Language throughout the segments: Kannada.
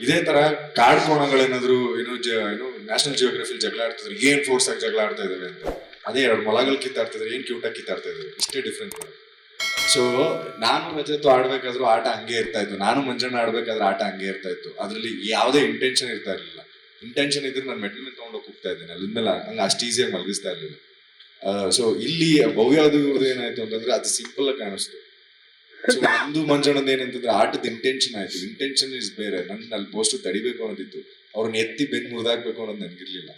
ಇದೇ ತರ ಕಾಡ್ ಕೋಣಗಳೇನಾದ್ರು ಏನು ನ್ಯಾಷನಲ್ ಜಿಯೋಗ್ರಫಿಲ್ ಜಗಳ ಆಡ್ತಿದ್ರು, ಏನ್ ಫೋರ್ಸ್ ಆಗಿ ಜಗಳ ಆಡ್ತಾ ಇದಾವೆ ಅಂತ. ಅದೇ 2 ಮೊಲಗಳು ಕಿತ್ತಾಡ್ತಿದ್ರೆ, ಏನ್ ಕ್ಯೂಟಾಗಿ ಕಿತ್ತಾಡ್ತಾ ಇದ್ರು, ಇಷ್ಟೇ ಡಿಫ್ರೆಂಟ್. ಸೊ ನಾನು ರಜತ್ತು ಆಡ್ಬೇಕಾದ್ರೂ ಆಟ ಹಂಗೆ ಇರ್ತಾ ಇತ್ತು, ನಾನು ಮಂಜಣ್ಣ ಆಡ್ಬೇಕಾದ್ರೆ ಆಟ ಹಂಗೆ ಇರ್ತಾ ಇತ್ತು. ಅದ್ರಲ್ಲಿ ಯಾವುದೇ ಇಂಟೆನ್ಷನ್ ಇರ್ತಾ ಇರ್ಲಿಲ್ಲ. ಇಂಟೆನ್ಷನ್ ಇದ್ರೆ ನಾನು ಮೆಟ್ಲ್ ಮೇಲೆ ತಗೊಂಡೋಗಿ ಹೋಗ್ತಾ ಇದ್ದೇನೆ, ಅಲ್ಲಿಂದ್ಮೇಲೆ ಹಂಗೆ ಅಷ್ಟು ಈಸಿಯಾಗಿ ಮಲಗಿಸ್ತಾ ಇರ್ಲಿಲ್ಲ. ಸೊ ಇಲ್ಲಿ ಭವ್ಯದು ಏನಾಯ್ತು ಅಂತಂದ್ರೆ ಅದು ಸಿಂಪಲ್ ಆಗಿ ಕಾಣಿಸ್ತು. ಸೊ ನಂದು ಮಂಜಣ್ಣದ ಏನಂತಂದ್ರೆ ಆಟದ ಇಂಟೆನ್ಷನ್ ಆಯ್ತು. ಇಂಟೆನ್ಷನ್ ಇಸ್ ಬೇರೆ. ನನ್ನ ಅಲ್ಲಿ ಪೋಸ್ಟ್ ತಡಿಬೇಕು ಅನ್ನೋದಿತ್ತು, ಅವ್ರನ್ನ ಎತ್ತಿ ಬೆನ್ನು ಮುರಿದಾಕ್ಬೇಕು ಅನ್ನೋದು ನನ್ಗಿರ್ಲಿಲ್ಲ.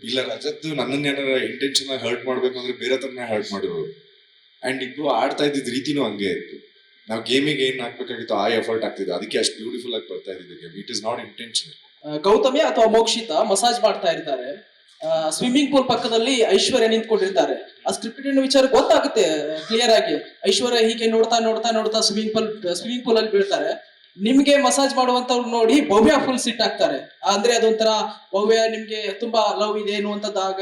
ಇಲ್ಲ ರಜತ್ ನನ್ನನ್ನ ಏನಾರ ಇಂಟೆನ್ಷನ್ ಹರ್ಟ್ ಮಾಡ್ಬೇಕು ಅಂದ್ರೆ ಬೇರೆ ತರನೇ ಹರ್ಟ್ ಮಾಡಿರೋರು. ಅಂಡ್ ಇಬ್ರು ಆಡ್ತಾ ಇದ್ದಿದ್ ರೀತಿನೂ ಹಂಗೆ ಇತ್ತು. ನಾವು ಗೇಮಿಗೆ ಏನ್ ಹಾಕ್ಬೇಕಾಗಿತ್ತು ಆ ಎಫರ್ಟ್ ಆಗ್ತಿದ್ದು, ಅದಕ್ಕೆ ಅಷ್ಟು ಬ್ಯೂಟಿಫುಲ್ ಆಗಿ ಬರ್ತಾ ಇದ್ದಿದ್ದು game. It is not intention. Gautami ಅಥವಾ ಮೋಕ್ಷಿತ ಮಸಾಜ್ ಮಾಡ್ತಾ ಇರ್ತಾರೆ, ಸ್ವಿಮ್ಮಿಂಗ್ ಪೂಲ್ ಪಕ್ಕದಲ್ಲಿ ಐಶ್ವರ್ಯ ನಿಂತ್ಕೊಂಡಿರ್ತಾರೆ. ಆ ಸ್ಕ್ರಿಪ್ಟೆಡ್ ವಿಚಾರ ಗೊತ್ತಾಗುತ್ತೆ ಕ್ಲಿಯರ್ ಆಗಿ. ಐಶ್ವರ್ಯ ಹೀಗೆ ನೋಡ್ತಾ ನೋಡ್ತಾ ನೋಡ್ತಾ ಸ್ವಿಮ್ಮಿಂಗ್ ಪೂಲ್ ಅಲ್ಲಿ ಬೀಳ್ತಾರೆ. ನಿಮ್ಗೆ ಮಸಾಜ್ ಮಾಡುವಂತವ್ರು ನೋಡಿ ಭವ್ಯ ಫುಲ್ ಸಿಟ್ ಆಗ್ತಾರೆ. ಅಂದ್ರೆ ಅದೊಂಥರ ಭವ್ಯ ನಿಮ್ಗೆ ತುಂಬಾ ಲವ್ ಇದೆ ಅನ್ನುವಂಥದ್ದಾಗ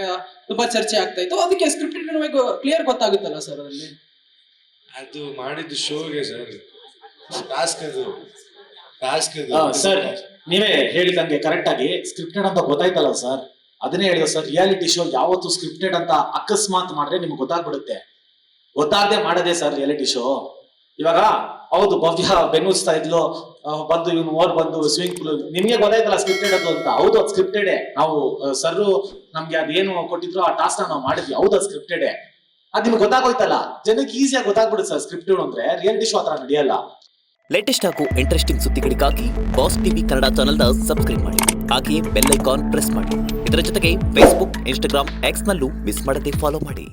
ತುಂಬಾ ಚರ್ಚೆ ಆಗ್ತಾ ಇತ್ತು. ಅದಕ್ಕೆ ಸ್ಕ್ರಿಪ್ಟೆಡ್ ಕ್ಲಿಯರ್ ಗೊತ್ತಾಗುತ್ತಲ್ಲ ಸರ್ ಅದಲ್ಲಿ. ಅದು ಮಾಡಿದ್ದು ಶೋಗೆ ಸರ್, ಟಾಸ್ಕ್ ಅದು ಸರ್ ನೀವೇ ಹೇಳಿದಂಗೆ ಕರೆಕ್ಟ್ ಆಗಿ ಸ್ಕ್ರಿಪ್ಟೆಡ್ ಅಂತ ಗೊತ್ತಾಯ್ತಲ್ಲ ಸರ್. ಅದನ್ನೇ ಹೇಳಿದ ಸರ್, ರಿಯಾಲಿಟಿ ಶೋ ಯಾವತ್ತು ಸ್ಕ್ರಿಪ್ಟೆಡ್ ಅಂತ ಅಕಸ್ಮಾತ್ ಮಾಡಿದ್ರೆ ನಿಮ್ಗೆ ಗೊತ್ತಾಗ್ಬಿಡುತ್ತೆ. ಗೊತ್ತಾಗದೆ ಮಾಡೋದೇ ಸರ್ ರಿಯಾಲಿಟಿ ಶೋ. ಇವಾಗ ಹೌದು ಭವ್ಯ ಬೆನ್ನುಸ್ತಾ ಇದ್ಲು, ಬಂದು ಇವ್ನು ಓಡ್ ಬಂದು ಸ್ವಿಮ್ಮಿಂಗ್ ಪೂಲ್, ನಿಮ್ಗೆ ಗೊತ್ತಾಯ್ತಲ್ಲ ಸ್ಕ್ರಿಪ್ಟೆಡ್ ಅದು ಅಂತ. ಹೌದು ಅದು ಸ್ಕ್ರಿಪ್ಟೆಡ್. ನಾವು ಸರ್ ನಮ್ಗೆ ಅದೇನು ಕೊಟ್ಟಿದ್ರು ಆ ಟಾಸ್ಕ್ ನಾವು ಮಾಡಿದ್ವಿ, ಹೌದು ಅದು ಸ್ಕ್ರಿಪ್ಟೆಡ್. ಅದ್ ನಿಮ್ಗೆ ಗೊತ್ತಾಗೋಯ್ತಲ್ಲ, ಜನಕ್ಕೆ ಈಸಿಯಾಗಿ ಗೊತ್ತಾಗ್ಬಿಡುತ್ತೆ ಸರ್ ಸ್ಕ್ರಿಪ್ಟೆಡ್ ಅಂದ್ರೆ. ರಿಯಾಲಿಟಿ ಶೋ ಆತರ ನಡೆಯಲ್ಲ. ಲೇಟೆಸ್ಟ್ ಹಾಗೂ ಇಂಟ್ರೆಸ್ಟಿಂಗ್ ಸುದ್ದಿಗಳಿಗಾಗಿ ಬಾಸ್ ಟಿವಿ ಕನ್ನಡ ಚಾನೆಲ್ನ ಸಬ್ಸ್ಕ್ರೈಬ್ ಮಾಡಿ, ಹಾಗೆಯೇ ಬೆಲ್ ಐಕಾನ್ ಪ್ರೆಸ್ ಮಾಡಿ. ಇದರ ಜೊತೆಗೆ ಫೇಸ್ಬುಕ್, ಇನ್ಸ್ಟಾಗ್ರಾಮ್, ಎಕ್ಸ್ ನಲ್ಲೂ ಮಿಸ್ ಮಾಡದೆ ಫಾಲೋ ಮಾಡಿ.